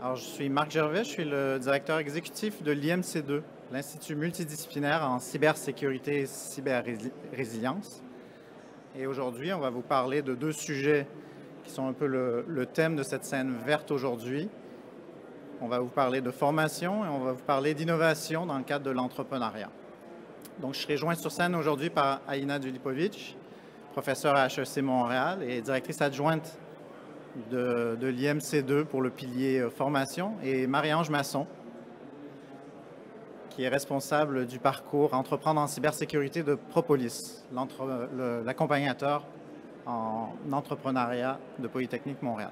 Alors, je suis Marc Gervais, je suis le directeur exécutif de l'IMC2, l'Institut multidisciplinaire en cybersécurité et cyberrésilience. Et aujourd'hui, on va vous parler de deux sujets qui sont un peu le thème de cette scène verte aujourd'hui. On va vous parler de formation et on va vous parler d'innovation dans le cadre de l'entrepreneuriat. Donc, je serai joint sur scène aujourd'hui par Alina Dulipovic, professeure à HEC Montréal et directrice adjointe de l'IMC2 pour le pilier formation, et Marie-Ange Masson, qui est responsable du parcours Entreprendre en cybersécurité de Propolis, l'accompagnateur en entrepreneuriat de Polytechnique Montréal.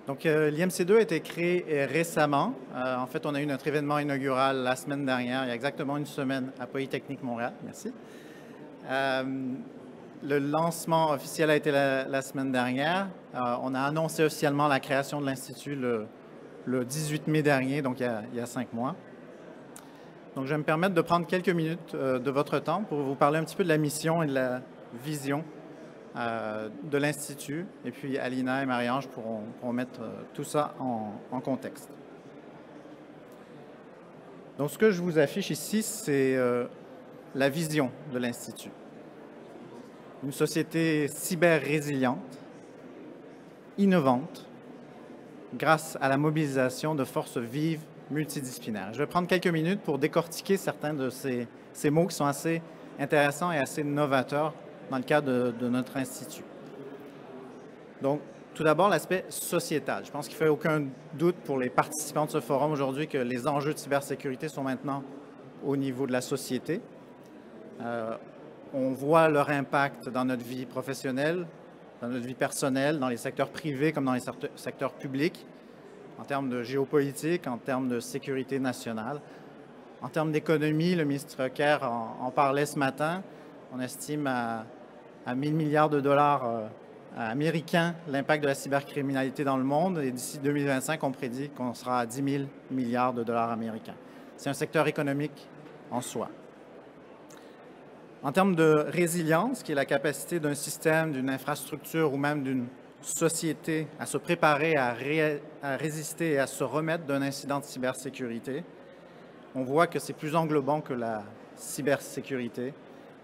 Donc, l'IMC2 a été créé récemment. En fait, on a eu notre événement inaugural la semaine dernière, il y a exactement une semaine, à Polytechnique Montréal. Merci. Le lancement officiel a été la semaine dernière. On a annoncé officiellement la création de l'Institut le 18 mai dernier, donc il y a 5 mois. Donc, je vais me permettre de prendre quelques minutes de votre temps pour vous parler un petit peu de la mission et de la vision de l'Institut. Et puis, Alina et Marie-Ange pourront mettre tout ça en contexte. Donc, ce que je vous affiche ici, c'est la vision de l'Institut. Une société cyber-résiliente, innovante, grâce à la mobilisation de forces vives multidisciplinaires. Je vais prendre quelques minutes pour décortiquer certains de ces mots qui sont assez intéressants et assez novateurs dans le cadre de notre institut. Donc, tout d'abord, l'aspect sociétal. Je pense qu'il ne fait aucun doute pour les participants de ce forum aujourd'hui que les enjeux de cybersécurité sont maintenant au niveau de la société. On voit leur impact dans notre vie professionnelle, dans notre vie personnelle, dans les secteurs privés comme dans les secteurs publics, en termes de géopolitique, en termes de sécurité nationale. En termes d'économie, le ministre Kerr en parlait ce matin. On estime à 1 000 milliards de dollars américains l'impact de la cybercriminalité dans le monde. Et d'ici 2025, on prédit qu'on sera à 10 000 milliards de dollars américains. C'est un secteur économique en soi. En termes de résilience, qui est la capacité d'un système, d'une infrastructure ou même d'une société à se préparer, à résister et à se remettre d'un incident de cybersécurité, on voit que c'est plus englobant que la cybersécurité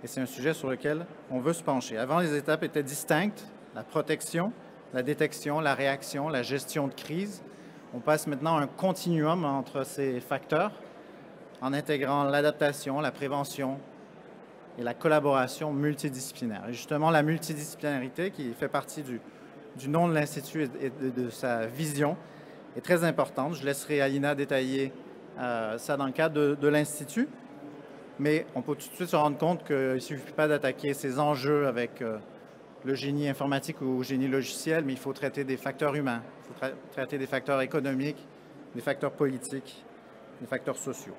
et c'est un sujet sur lequel on veut se pencher. Avant, les étapes étaient distinctes, la protection, la détection, la réaction, la gestion de crise. On passe maintenant à un continuum entre ces facteurs en intégrant l'adaptation, la prévention, et la collaboration multidisciplinaire. Et justement, la multidisciplinarité, qui fait partie du nom de l'Institut et de sa vision, est très importante. Je laisserai Alina détailler ça dans le cadre de l'Institut, mais on peut tout de suite se rendre compte qu'il ne suffit pas d'attaquer ces enjeux avec le génie informatique ou le génie logiciel, mais il faut traiter des facteurs humains, il faut traiter des facteurs économiques, des facteurs politiques, des facteurs sociaux.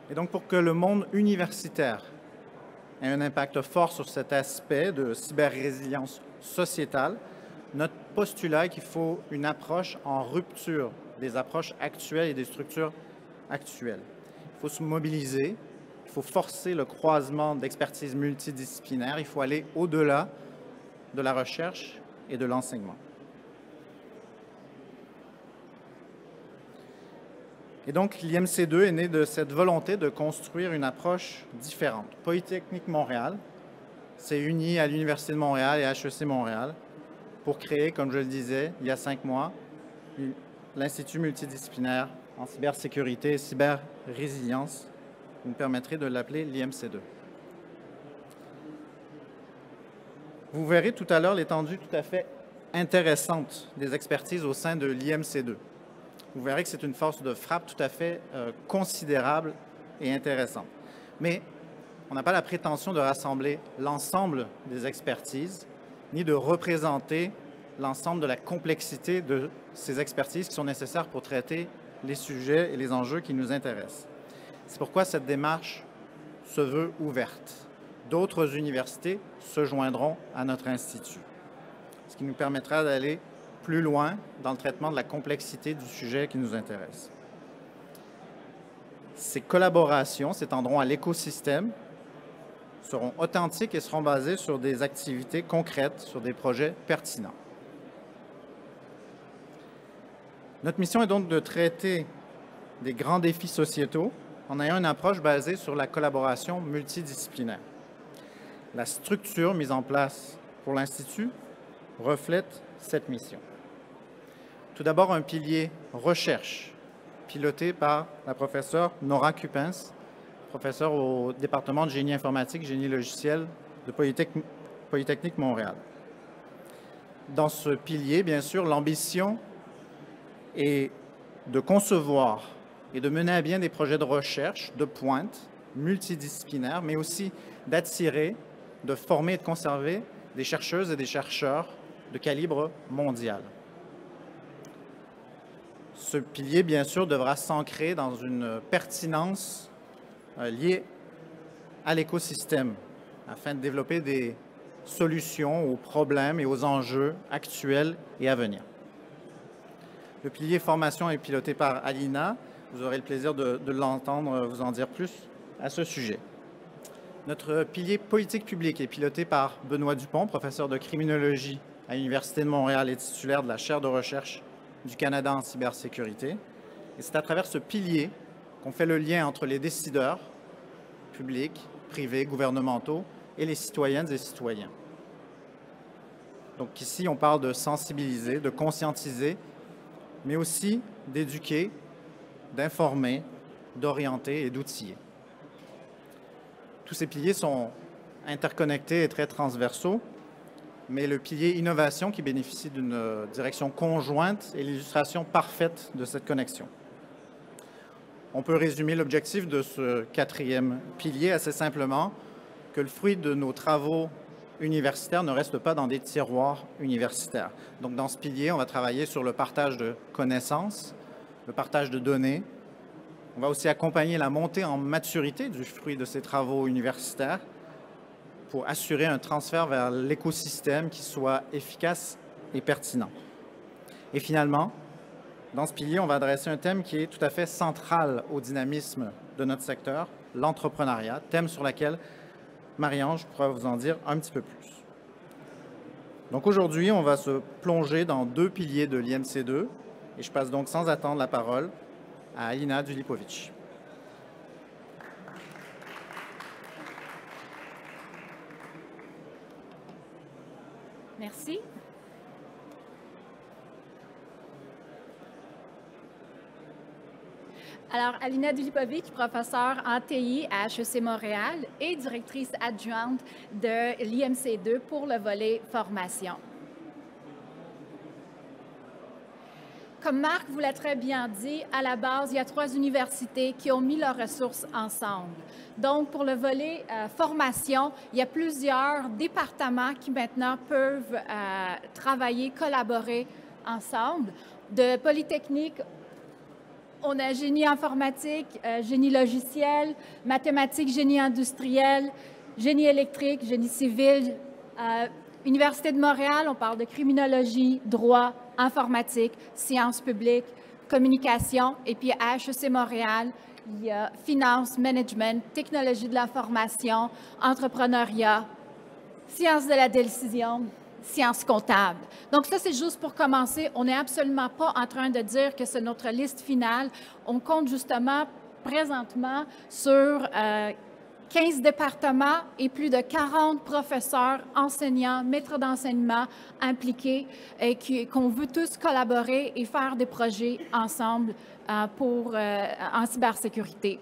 Et donc, pour que le monde universitaire ait un impact fort sur cet aspect de cyber-résilience sociétale, notre postulat est qu'il faut une approche en rupture des approches actuelles et des structures actuelles. Il faut se mobiliser, il faut forcer le croisement d'expertise multidisciplinaire, il faut aller au-delà de la recherche et de l'enseignement. Et donc, l'IMC2 est né de cette volonté de construire une approche différente. Polytechnique Montréal s'est uni à l'Université de Montréal et à HEC Montréal pour créer, comme je le disais, il y a 5 mois, l'Institut multidisciplinaire en cybersécurité et cyber-résilience. Vous me permettrez de l'appeler l'IMC2. Vous verrez tout à l'heure l'étendue tout à fait intéressante des expertises au sein de l'IMC2. Vous verrez que c'est une force de frappe tout à fait considérable et intéressante. Mais on n'a pas la prétention de rassembler l'ensemble des expertises, ni de représenter l'ensemble de la complexité de ces expertises qui sont nécessaires pour traiter les sujets et les enjeux qui nous intéressent. C'est pourquoi cette démarche se veut ouverte. D'autres universités se joindront à notre institut, ce qui nous permettra d'aller plus loin dans le traitement de la complexité du sujet qui nous intéresse. Ces collaborations s'étendront à l'écosystème seront authentiques et seront basées sur des activités concrètes, sur des projets pertinents. Notre mission est donc de traiter des grands défis sociétaux en ayant une approche basée sur la collaboration multidisciplinaire. La structure mise en place pour l'Institut reflète cette mission. Tout d'abord, un pilier recherche, piloté par la professeure Nora Cupens, professeure au département de génie informatique, génie logiciel de Polytechnique Montréal. Dans ce pilier, bien sûr, l'ambition est de concevoir et de mener à bien des projets de recherche de pointe, multidisciplinaires, mais aussi d'attirer, de former et de conserver des chercheuses et des chercheurs de calibre mondial. Ce pilier, bien sûr, devra s'ancrer dans une pertinence liée à l'écosystème afin de développer des solutions aux problèmes et aux enjeux actuels et à venir. Le pilier formation est piloté par Alina. Vous aurez le plaisir de l'entendre vous en dire plus à ce sujet. Notre pilier politique publique est piloté par Benoît Dupont, professeur de criminologie à l'Université de Montréal et titulaire de la chaire de recherche du Canada en cybersécurité. Et c'est à travers ce pilier qu'on fait le lien entre les décideurs publics, privés, gouvernementaux et les citoyennes et citoyens. Donc ici, on parle de sensibiliser, de conscientiser, mais aussi d'éduquer, d'informer, d'orienter et d'outiller. Tous ces piliers sont interconnectés et très transversaux, mais le pilier innovation qui bénéficie d'une direction conjointe est l'illustration parfaite de cette connexion. On peut résumer l'objectif de ce quatrième pilier assez simplement que le fruit de nos travaux universitaires ne reste pas dans des tiroirs universitaires. Donc dans ce pilier, on va travailler sur le partage de connaissances, le partage de données. On va aussi accompagner la montée en maturité du fruit de ces travaux universitaires pour assurer un transfert vers l'écosystème qui soit efficace et pertinent. Et finalement, dans ce pilier, on va adresser un thème qui est tout à fait central au dynamisme de notre secteur, l'entrepreneuriat, thème sur lequel Marie-Ange pourra vous en dire un petit peu plus. Donc aujourd'hui, on va se plonger dans deux piliers de l'IMC2 et je passe donc sans attendre la parole à Alina Dulipovic. Merci. Alors, Alina Dulipovic, professeure en TI à HEC Montréal et directrice adjointe de l'IMC2 pour le volet formation. Comme Marc vous l'a très bien dit, à la base, il y a 3 universités qui ont mis leurs ressources ensemble. Donc, pour le volet formation, il y a plusieurs départements qui maintenant peuvent travailler, collaborer ensemble. De Polytechnique, on a génie informatique, génie logiciel, mathématiques, génie industriel, génie électrique, génie civil. Université de Montréal, on parle de criminologie, droit, informatique, sciences publiques, communication. Et puis à HEC Montréal, il y a finance, management, technologie de l'information, entrepreneuriat, sciences de la décision, sciences comptables. Donc ça, c'est juste pour commencer. On n'est absolument pas en train de dire que c'est notre liste finale. On compte justement présentement sur 15 départements et plus de 40 professeurs, enseignants, maîtres d'enseignement impliqués et qu'on veut tous collaborer et faire des projets ensemble en cybersécurité.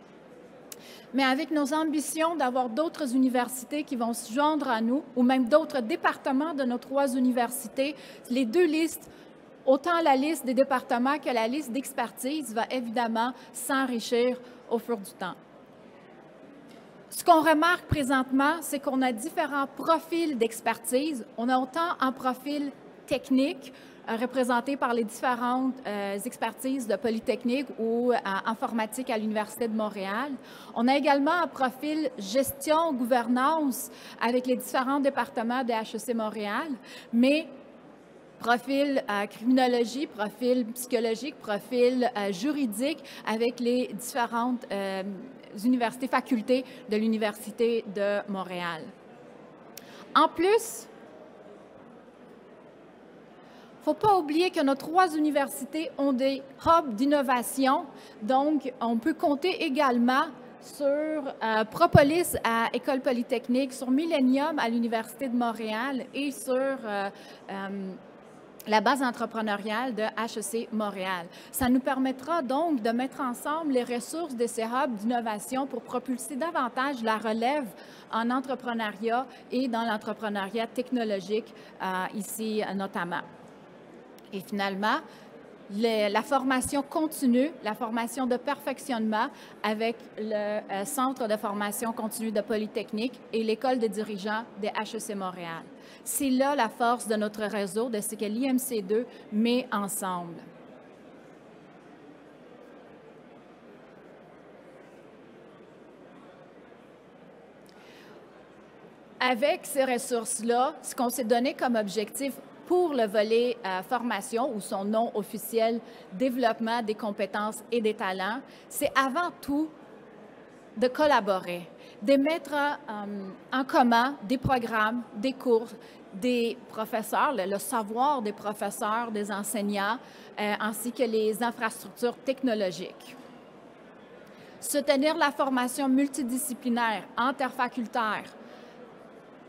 Mais avec nos ambitions d'avoir d'autres universités qui vont se joindre à nous, ou même d'autres départements de nos 3 universités, les 2 listes, autant la liste des départements que la liste d'expertise, va évidemment s'enrichir au fur du temps. Ce qu'on remarque présentement, c'est qu'on a différents profils d'expertise. On a autant un profil technique, représenté par les différentes expertises de Polytechnique ou informatique à l'Université de Montréal. On a également un profil gestion, gouvernance avec les différents départements de HEC Montréal, mais profil criminologie, profil psychologique, profil juridique avec les différentes universités facultés de l'Université de Montréal. En plus, il ne faut pas oublier que nos 3 universités ont des hubs d'innovation, donc on peut compter également sur Propolis à École Polytechnique, sur Millennium à l'Université de Montréal et sur la base entrepreneuriale de HEC Montréal. Ça nous permettra donc de mettre ensemble les ressources de ces hubs d'innovation pour propulser davantage la relève en entrepreneuriat et dans l'entrepreneuriat technologique ici notamment. Et finalement, la formation continue, la formation de perfectionnement avec le Centre de formation continue de Polytechnique et l'École des dirigeants des HEC Montréal. C'est là la force de notre réseau, de ce que l'IMC2 met ensemble. Avec ces ressources-là, ce qu'on s'est donné comme objectif pour le volet formation, ou son nom officiel, développement des compétences et des talents, c'est avant tout de collaborer, de mettre en commun des programmes, des cours, des professeurs, le savoir des professeurs, des enseignants, ainsi que les infrastructures technologiques. Soutenir la formation multidisciplinaire, interfacultaire.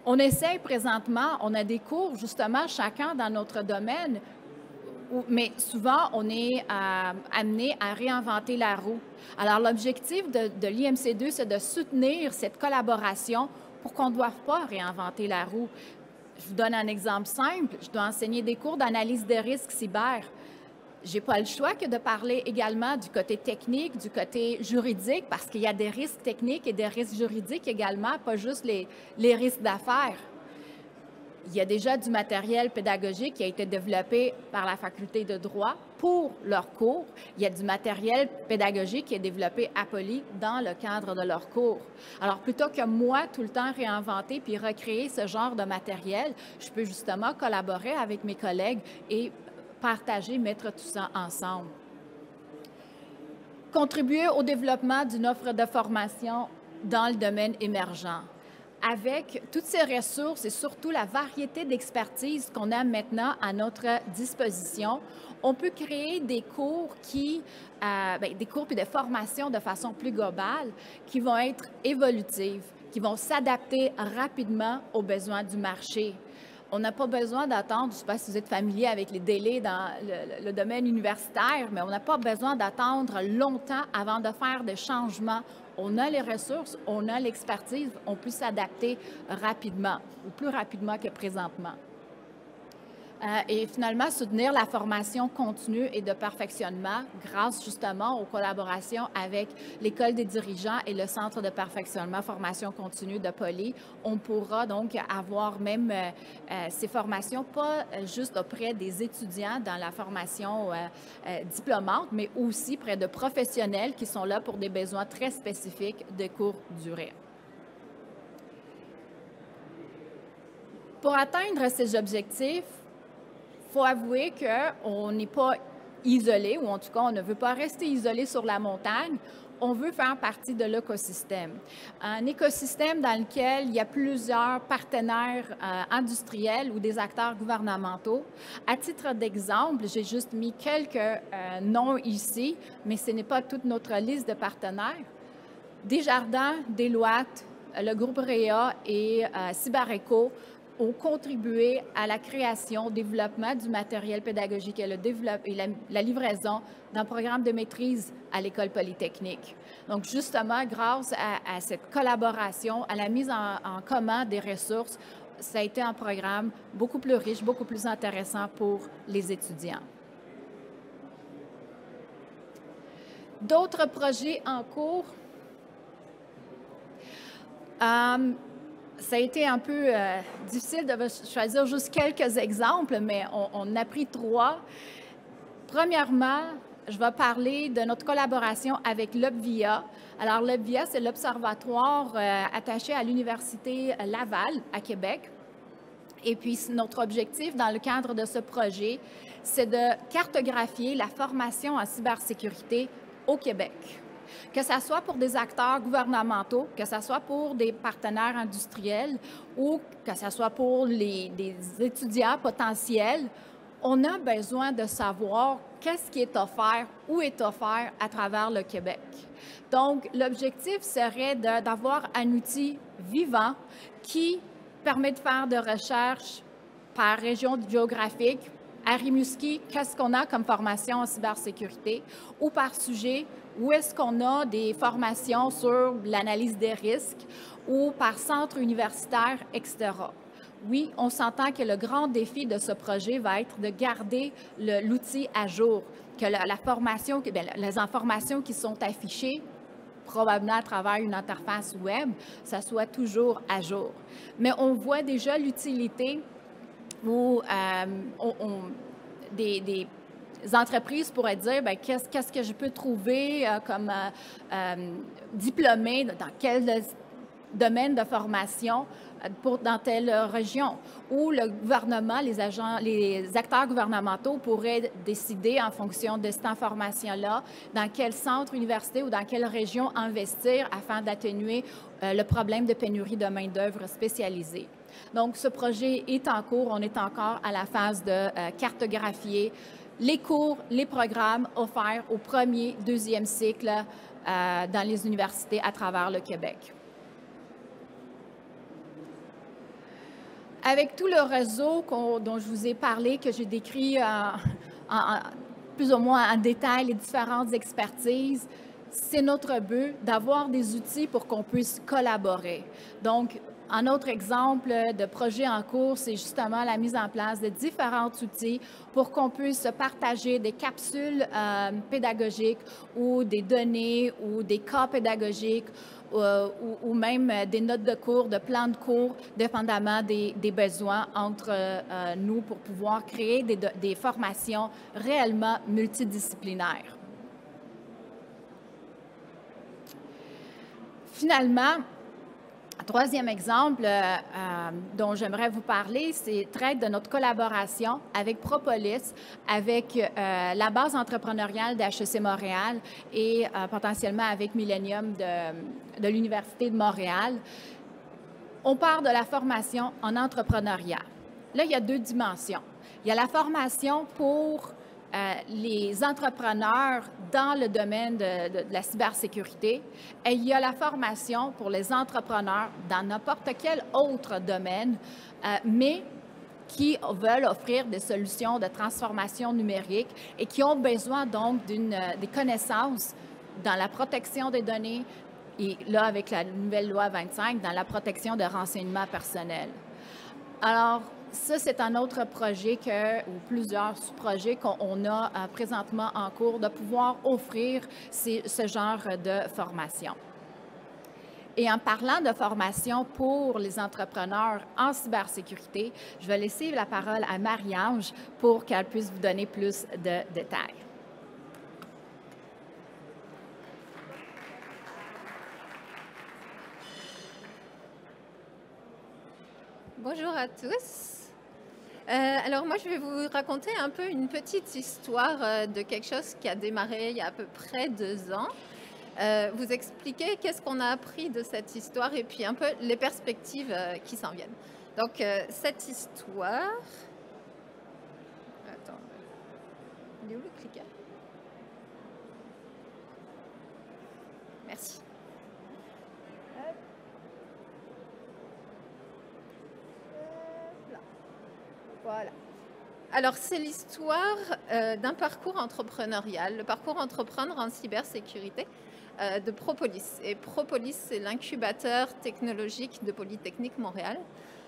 On essaie présentement, on a des cours justement chacun dans notre domaine, mais souvent on est amené à réinventer la roue. Alors l'objectif de l'IMC2, c'est de soutenir cette collaboration pour qu'on ne doive pas réinventer la roue. Je vous donne un exemple simple, je dois enseigner des cours d'analyse des risques cyber. Je n'ai pas le choix que de parler également du côté technique, du côté juridique, parce qu'il y a des risques techniques et des risques juridiques également, pas juste les risques d'affaires. Il y a déjà du matériel pédagogique qui a été développé par la faculté de droit pour leurs cours. Il y a du matériel pédagogique qui est développé à Poly dans le cadre de leurs cours. Alors, plutôt que moi, tout le temps réinventer puis recréer ce genre de matériel, je peux justement collaborer avec mes collègues et partager, mettre tout ça ensemble. Contribuer au développement d'une offre de formation dans le domaine émergent. Avec toutes ces ressources et surtout la variété d'expertise qu'on a maintenant à notre disposition, on peut créer des cours des cours et des formations de façon plus globale qui vont être évolutives, qui vont s'adapter rapidement aux besoins du marché. On n'a pas besoin d'attendre, je ne sais pas si vous êtes familier avec les délais dans le domaine universitaire, mais on n'a pas besoin d'attendre longtemps avant de faire des changements. On a les ressources, on a l'expertise, on peut s'adapter rapidement, ou plus rapidement que présentement. Et finalement, soutenir la formation continue et de perfectionnement grâce justement aux collaborations avec l'École des dirigeants et le Centre de perfectionnement formation continue de Poly. On pourra donc avoir même ces formations, pas juste auprès des étudiants dans la formation diplômante, mais aussi près de professionnels qui sont là pour des besoins très spécifiques de courte durée. Pour atteindre ces objectifs, il faut avouer qu'on n'est pas isolé, ou en tout cas, on ne veut pas rester isolé sur la montagne. On veut faire partie de l'écosystème. Un écosystème dans lequel il y a plusieurs partenaires industriels ou des acteurs gouvernementaux. À titre d'exemple, j'ai juste mis quelques noms ici, mais ce n'est pas toute notre liste de partenaires. Desjardins, Deloitte, le groupe REA et Cybereco ont contribué à la création, au développement du matériel pédagogique et la livraison d'un programme de maîtrise à l'École polytechnique. Donc, justement, grâce à cette collaboration, à la mise en commun des ressources, ça a été un programme beaucoup plus riche, beaucoup plus intéressant pour les étudiants. D'autres projets en cours. Ça a été un peu difficile de choisir juste quelques exemples, mais on a pris 3. Premièrement, je vais parler de notre collaboration avec l'OBVIA. Alors, l'OBVIA, c'est l'Observatoire attaché à l'Université Laval à Québec. Et puis, notre objectif dans le cadre de ce projet, c'est de cartographier la formation en cybersécurité au Québec. que ce soit pour des acteurs gouvernementaux, que ce soit pour des partenaires industriels ou que ce soit pour des étudiants potentiels. On a besoin de savoir qu'est-ce qui est offert, où est offert à travers le Québec. Donc, l'objectif serait d'avoir un outil vivant qui permet de faire de recherche par région géographique. À Rimouski, qu'est-ce qu'on a comme formation en cybersécurité? Ou par sujet, où est-ce qu'on a des formations sur l'analyse des risques? Ou par centre universitaire, etc. Oui, on s'entend que le grand défi de ce projet va être de garder l'outil à jour, que la formation, les informations qui sont affichées, probablement à travers une interface web, ça soit toujours à jour. Mais on voit déjà l'utilité où des entreprises pourraient dire, qu'est-ce que je peux trouver comme diplômé dans quel domaine de formation dans telle région, où le gouvernement, les acteurs gouvernementaux pourraient décider en fonction de cette information-là dans quel centre, université ou dans quelle région investir afin d'atténuer le problème de pénurie de main-d'œuvre spécialisée. Donc, ce projet est en cours. On est encore à la phase de cartographier les cours, les programmes offerts au premier, deuxième cycle dans les universités à travers le Québec. Avec tout le réseau dont je vous ai parlé, que j'ai décrit plus ou moins en détail les différentes expertises, c'est notre but d'avoir des outils pour qu'on puisse collaborer. Donc, un autre exemple de projet en cours, c'est justement la mise en place de différents outils pour qu'on puisse partager des capsules pédagogiques ou des données ou des cas pédagogiques ou même des notes de cours, de plans de cours, dépendamment des besoins entre nous pour pouvoir créer des formations réellement multidisciplinaires. Finalement, un troisième exemple dont j'aimerais vous parler, c'est trait de notre collaboration avec Propolis, avec la base entrepreneuriale d'HEC Montréal et potentiellement avec Millennium de l'Université de Montréal. On part de la formation en entrepreneuriat. Là, il y a deux dimensions. Il y a la formation pour les entrepreneurs dans le domaine de la cybersécurité et il y a la formation pour les entrepreneurs dans n'importe quel autre domaine, mais qui veulent offrir des solutions de transformation numérique et qui ont besoin donc des connaissances dans la protection des données et là, avec la nouvelle loi 25, dans la protection de renseignements personnels. Alors, ça, c'est un autre projet ou plusieurs sous-projets qu'on a présentement en cours de pouvoir offrir ce genre de formation. Et en parlant de formation pour les entrepreneurs en cybersécurité, je vais laisser la parole à Marie-Ange pour qu'elle puisse vous donner plus de détails. Bonjour à tous. Alors moi, je vais vous raconter un peu une petite histoire de quelque chose qui a démarré il y a à peu près 2 ans. Vous expliquer qu'est-ce qu'on a appris de cette histoire et puis un peu les perspectives qui s'en viennent. Donc cette histoire... Attends, il est où le cliquet? Merci. Voilà. Alors, c'est l'histoire d'un parcours entrepreneurial, le parcours entreprendre en cybersécurité de Propolis. Et Propolis, c'est l'incubateur technologique de Polytechnique Montréal.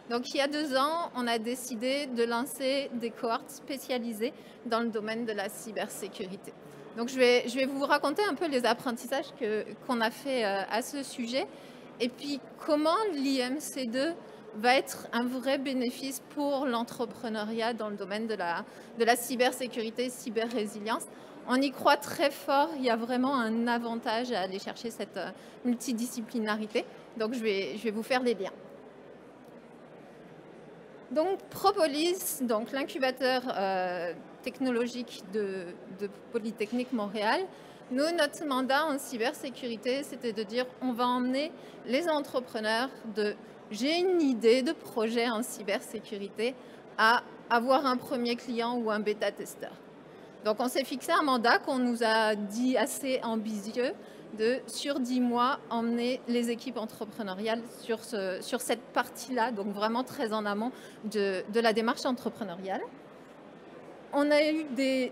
Donc, il y a 2 ans, on a décidé de lancer des cohortes spécialisées dans le domaine de la cybersécurité. Donc, je vais vous raconter un peu les apprentissages qu'on a fait à ce sujet et puis comment l'IMC2 va être un vrai bénéfice pour l'entrepreneuriat dans le domaine de la cybersécurité, cyber-résilience. On y croit très fort, il y a vraiment un avantage à aller chercher cette multidisciplinarité. Donc, je vais vous faire les liens. Donc, Propolis, l'incubateur technologique de Polytechnique Montréal, Nous, notre mandat en cybersécurité, c'était de dire on va emmener les entrepreneurs de j'ai une idée de projet en cybersécurité à avoir un premier client ou un bêta-testeur. Donc on s'est fixé un mandat qu'on nous a dit assez ambitieux de, sur 10 mois, emmener les équipes entrepreneuriales sur cette partie-là, donc vraiment très en amont de la démarche entrepreneuriale. On a eu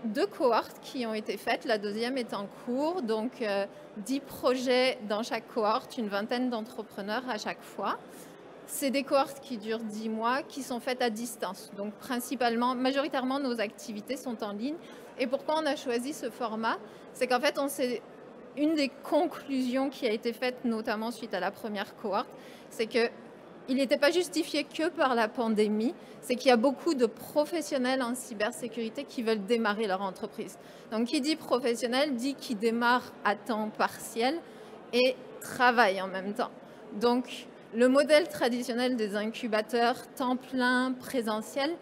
deux cohortes qui ont été faites, la deuxième est en cours, donc 10 projets dans chaque cohorte, une vingtaine d'entrepreneurs à chaque fois. C'est des cohortes qui durent 10 mois, qui sont faites à distance. Donc majoritairement, nos activités sont en ligne. Et pourquoi on a choisi ce format? C'est qu'en fait, une des conclusions qui a été faite, notamment suite à la première cohorte, c'est qu'il n'était pas justifié que par la pandémie, c'est qu'il y a beaucoup de professionnels en cybersécurité qui veulent démarrer leur entreprise. Donc, qui dit professionnel, dit qui démarre à temps partiel et travaille en même temps. Donc, le modèle traditionnel des incubateurs temps plein présentiel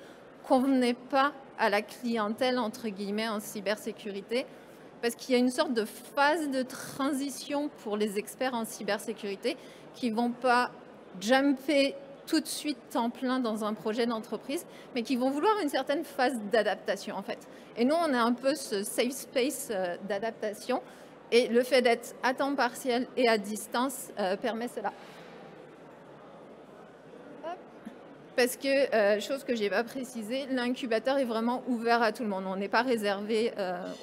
convenait pas à la clientèle, entre guillemets, en cybersécurité, parce qu'il y a une sorte de phase de transition pour les experts en cybersécurité qui ne vont pas jumper tout de suite temps plein dans un projet d'entreprise, mais qui vont vouloir une certaine phase d'adaptation, en fait. Et nous, on a un peu ce safe space d'adaptation, et le fait d'être à temps partiel et à distance permet cela. Parce que, chose que je n'ai pas précisée, l'incubateur est vraiment ouvert à tout le monde. On n'est pas réservé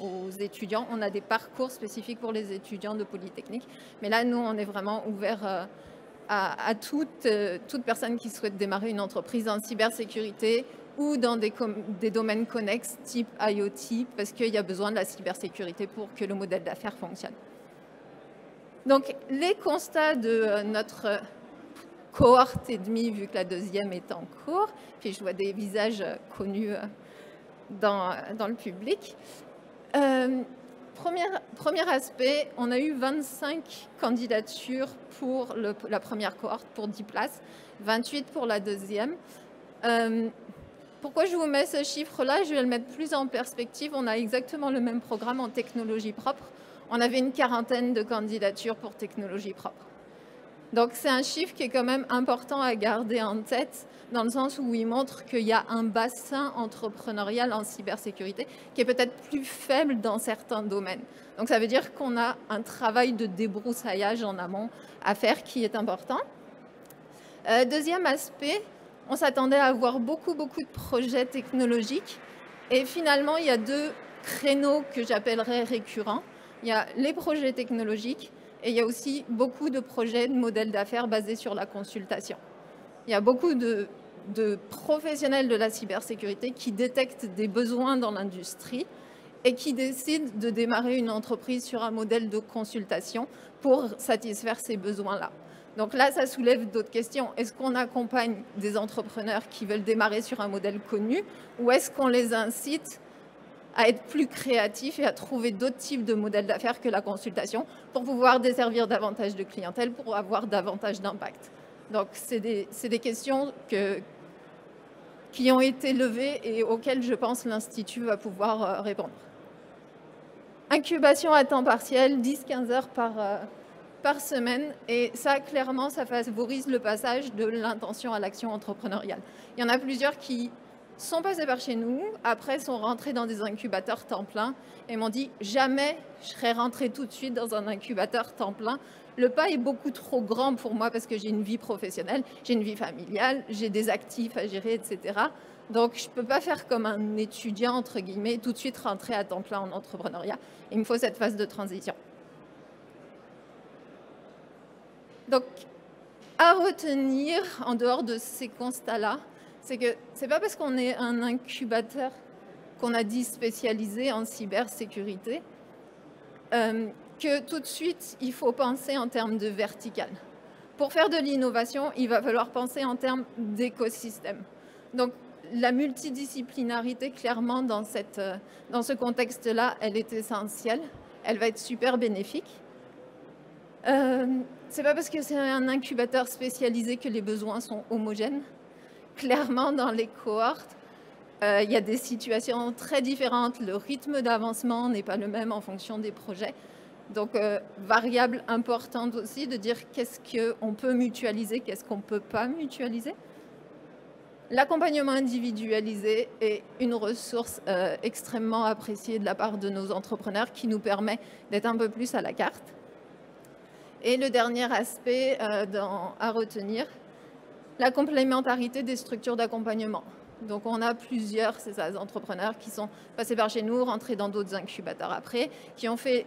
aux étudiants. On a des parcours spécifiques pour les étudiants de Polytechnique. Mais là, nous, on est vraiment ouvert à toute personne qui souhaite démarrer une entreprise en cybersécurité ou dans des domaines connexes type IoT, parce qu'il y a besoin de la cybersécurité pour que le modèle d'affaires fonctionne. Donc, les constats de notre cohorte et demie, vu que la deuxième est en cours. Puis je vois des visages connus dans le public. Premier aspect, on a eu 25 candidatures pour la première cohorte, pour 10 places, 28 pour la deuxième. Pourquoi je vous mets ce chiffre-là? Je vais le mettre plus en perspective. On a exactement le même programme en technologie propre. On avait une quarantaine de candidatures pour technologie propre. Donc, c'est un chiffre qui est quand même important à garder en tête, dans le sens où il montre qu'il y a un bassin entrepreneurial en cybersécurité qui est peut-être plus faible dans certains domaines. Donc, ça veut dire qu'on a un travail de débroussaillage en amont à faire qui est important. Deuxième aspect, on s'attendait à avoir beaucoup de projets technologiques. Et finalement, il y a deux créneaux que j'appellerais récurrents. Il y a les projets technologiques, et il y a aussi beaucoup de projets de modèles d'affaires basés sur la consultation. Il y a beaucoup de professionnels de la cybersécurité qui détectent des besoins dans l'industrie et qui décident de démarrer une entreprise sur un modèle de consultation pour satisfaire ces besoins-là. Donc là, ça soulève d'autres questions. Est-ce qu'on accompagne des entrepreneurs qui veulent démarrer sur un modèle connu ou est-ce qu'on les incite à être plus créatifs et à trouver d'autres types de modèles d'affaires que la consultation pour pouvoir desservir davantage de clientèle, pour avoir davantage d'impact. Donc, c'est des questions qui ont été levées et auxquelles, je pense, l'Institut va pouvoir répondre. Incubation à temps partiel, 10-15 heures par semaine. Et ça, clairement, ça favorise le passage de l'intention à l'action entrepreneuriale. Il y en a plusieurs qui sont passés par chez nous, après sont rentrés dans des incubateurs temps plein et m'ont dit « jamais je serais rentré tout de suite dans un incubateur temps plein. Le pas est beaucoup trop grand pour moi parce que j'ai une vie professionnelle, j'ai une vie familiale, j'ai des actifs à gérer, etc. Donc, je ne peux pas faire comme un étudiant, entre guillemets, tout de suite rentrer à temps plein en entrepreneuriat. Il me faut cette phase de transition. » Donc, à retenir, en dehors de ces constats-là, c'est que ce n'est pas parce qu'on est un incubateur qu'on a dit spécialisé en cybersécurité que tout de suite, il faut penser en termes de vertical. Pour faire de l'innovation, il va falloir penser en termes d'écosystème. Donc, la multidisciplinarité, clairement, dans ce contexte-là, elle est essentielle. Elle va être super bénéfique. C'est pas parce que c'est un incubateur spécialisé que les besoins sont homogènes. Clairement, dans les cohortes, il y a des situations très différentes. Le rythme d'avancement n'est pas le même en fonction des projets. Donc, variable importante aussi de dire qu'est-ce qu'on peut mutualiser, qu'est-ce qu'on ne peut pas mutualiser. L'accompagnement individualisé est une ressource extrêmement appréciée de la part de nos entrepreneurs qui nous permet d'être un peu plus à la carte. Et le dernier aspect à retenir, la complémentarité des structures d'accompagnement. Donc, on a plusieurs entrepreneurs qui sont passés par chez nous, rentrés dans d'autres incubateurs après, qui ont fait...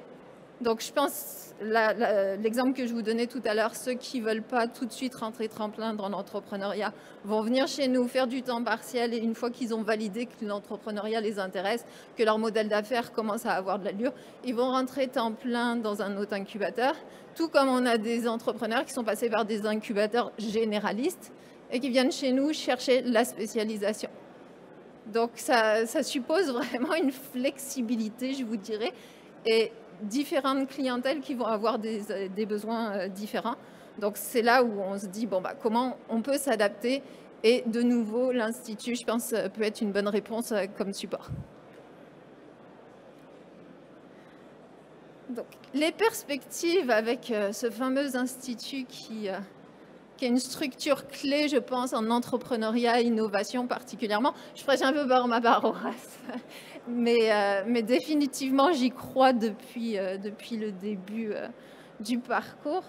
Donc, je pense, l'exemple que je vous donnais tout à l'heure, ceux qui ne veulent pas tout de suite rentrer tremplin dans l'entrepreneuriat vont venir chez nous faire du temps partiel et une fois qu'ils ont validé que l'entrepreneuriat les intéresse, que leur modèle d'affaires commence à avoir de l'allure, ils vont rentrer temps plein dans un autre incubateur, tout comme on a des entrepreneurs qui sont passés par des incubateurs généralistes et qui viennent chez nous chercher la spécialisation. Donc, ça suppose vraiment une flexibilité, je vous dirais, et différentes clientèles qui vont avoir des besoins différents. Donc, c'est là où on se dit, bon, bah, comment on peut s'adapter. Et de nouveau, l'Institut, je pense, peut être une bonne réponse comme support. Donc, les perspectives avec ce fameux Institut qui est une structure clé, je pense, en entrepreneuriat et innovation particulièrement. Je prêche un peu par ma paroisse. Mais définitivement, j'y crois depuis le début du parcours.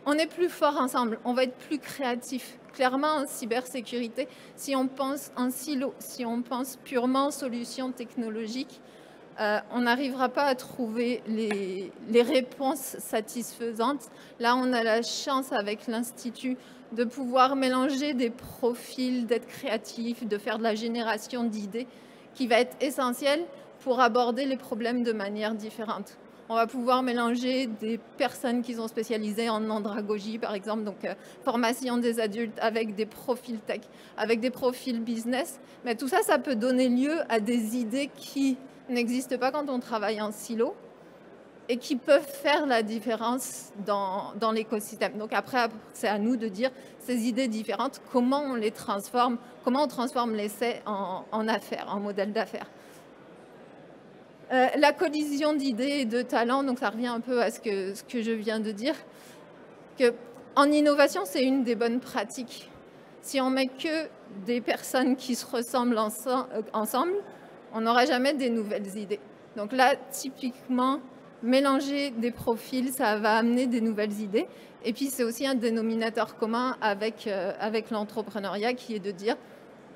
On est plus fort ensemble, on va être plus créatif. Clairement, en cybersécurité, si on pense en silo, si on pense purement solutions technologiques, on n'arrivera pas à trouver les réponses satisfaisantes. Là, on a la chance avec l'Institut de pouvoir mélanger des profils, d'être créatif, de faire de la génération d'idées, qui va être essentiel pour aborder les problèmes de manière différente. On va pouvoir mélanger des personnes qui sont spécialisées en andragogie, par exemple, donc formation des adultes avec des profils tech, avec des profils business. Mais tout ça, ça peut donner lieu à des idées qui n'existent pas quand on travaille en silo et qui peuvent faire la différence dans l'écosystème. Donc après, c'est à nous de dire ces idées différentes, comment on les transforme, comment on transforme l'essai en affaires, en modèle d'affaires. La collision d'idées et de talents, donc ça revient un peu à ce que je viens de dire, qu'en innovation, c'est une des bonnes pratiques. Si on met que des personnes qui se ressemblent ensemble, on n'aura jamais des nouvelles idées. Donc là, typiquement, mélanger des profils, ça va amener des nouvelles idées. Et puis, c'est aussi un dénominateur commun avec l'entrepreneuriat qui est de dire,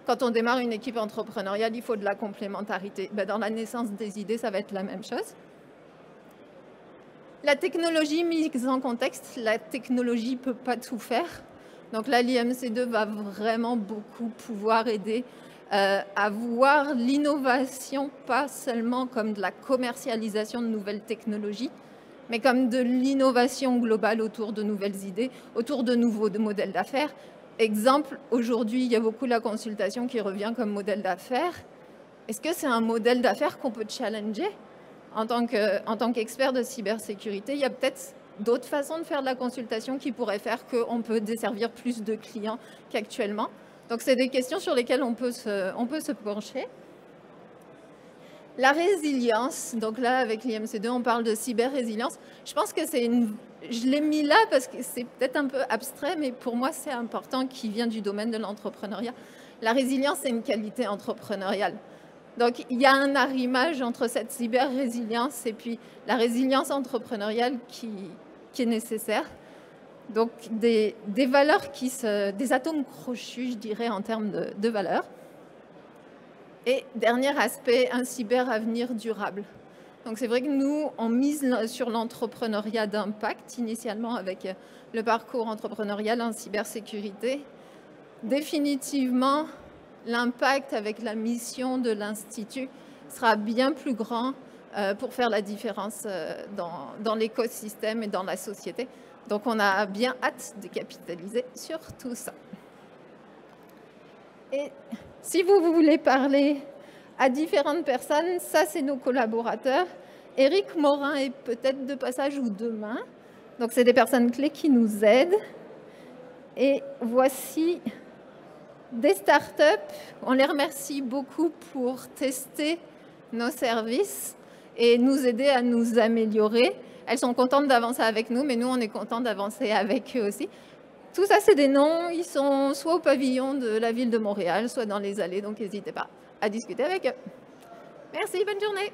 quand on démarre une équipe entrepreneuriale, il faut de la complémentarité. Ben, dans la naissance des idées, ça va être la même chose. La technologie mise en contexte, la technologie ne peut pas tout faire. Donc là, l'IMC2 va vraiment beaucoup pouvoir aider à voir l'innovation pas seulement comme de la commercialisation de nouvelles technologies, mais comme de l'innovation globale autour de nouvelles idées, autour de nouveaux modèles d'affaires. Exemple, aujourd'hui, il y a beaucoup la consultation qui revient comme modèle d'affaires. Est-ce que c'est un modèle d'affaires qu'on peut challenger en tant qu'expert de cybersécurité? Il y a peut-être d'autres façons de faire de la consultation qui pourraient faire qu'on peut desservir plus de clients qu'actuellement. Donc, c'est des questions sur lesquelles on peut se pencher. La résilience, donc là, avec l'IMC2, on parle de cyber-résilience. Je pense que je l'ai mis là parce que c'est peut-être un peu abstrait, mais pour moi, c'est important, qui vient du domaine de l'entrepreneuriat. La résilience, c'est une qualité entrepreneuriale. Donc, il y a un arrimage entre cette cyber-résilience et puis la résilience entrepreneuriale qui est nécessaire. Donc, des valeurs des atomes crochus, je dirais, en termes de valeurs. Et dernier aspect, un cyberavenir durable. Donc, c'est vrai que nous, on mise sur l'entrepreneuriat d'impact, initialement avec le parcours entrepreneurial en cybersécurité. Définitivement, l'impact avec la mission de l'Institut sera bien plus grand pour faire la différence dans l'écosystème et dans la société. Donc, on a bien hâte de capitaliser sur tout ça. Et si vous voulez parler à différentes personnes, ça, c'est nos collaborateurs. Éric Morin est peut-être de passage ou demain. Donc, c'est des personnes clés qui nous aident. Et voici des startups. On les remercie beaucoup pour tester nos services et nous aider à nous améliorer. Elles sont contentes d'avancer avec nous, mais nous, on est contents d'avancer avec eux aussi. Tout ça, c'est des noms. Ils sont soit au pavillon de la ville de Montréal, soit dans les allées, donc n'hésitez pas à discuter avec eux. Merci, bonne journée.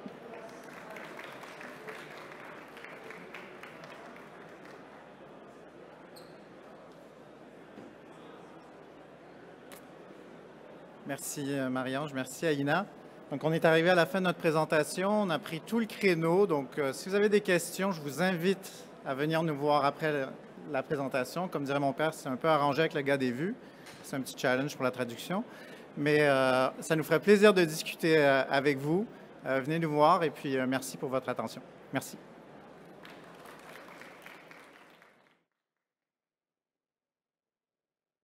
Merci Marie-Ange, merci Aïna. Donc on est arrivé à la fin de notre présentation, on a pris tout le créneau, donc si vous avez des questions, je vous invite à venir nous voir après la présentation. Comme dirait mon père, c'est un peu arrangé avec le gars des vues, c'est un petit challenge pour la traduction, mais ça nous ferait plaisir de discuter avec vous. Venez nous voir et puis merci pour votre attention. Merci.